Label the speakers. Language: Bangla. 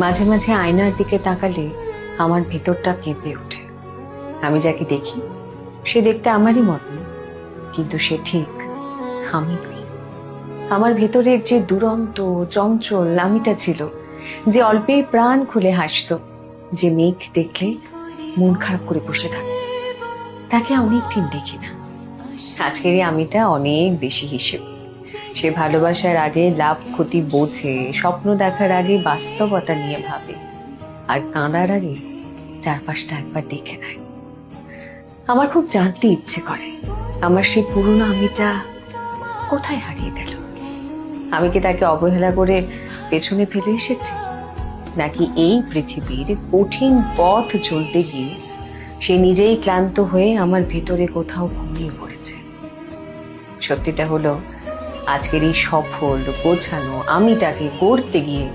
Speaker 1: মাঝে মাঝে আয়নার দিকে তাকালে আমার ভেতরটা কেঁপে ওঠে। আমি যাকে দেখি সে দেখতে আমারই মতন, কিন্তু সে ঠিক আমি নই। আমার ভেতরের যে দুরন্ত চঞ্চল আমিটা ছিল, যে অল্পেই প্রাণ খুলে হাসতো, যে মেঘ দেখলে মন খারাপ করে বসে থাকে, তাকে অনেকদিন দেখি না। আজকের এই আমিটা অনেক বেশি হিসেব। সে ভালোবাসার আগে লাভ ক্ষতি বোঝে, স্বপ্ন দেখার আগে বাস্তবতা নিয়ে ভাবে, আর কাঁদার আগে চারপাশটা একবার দেখে নেয়। আমার খুব জানতে ইচ্ছে করে আমার সেই পুরনো আমিটা কোথায় হারিয়ে গেল। আমি কি তাকে অবহেলা করে পেছনে ফেলে এসেছি, নাকি এই পৃথিবীর কঠিন পথ চলতে গিয়ে সে নিজেই ক্লান্ত হয়ে আমার ভেতরে কোথাও ঘুমিয়ে পড়েছে। সত্যিটা হলো, আজকের এই সফল গোছানো আমিটাকে করতে গিয়ে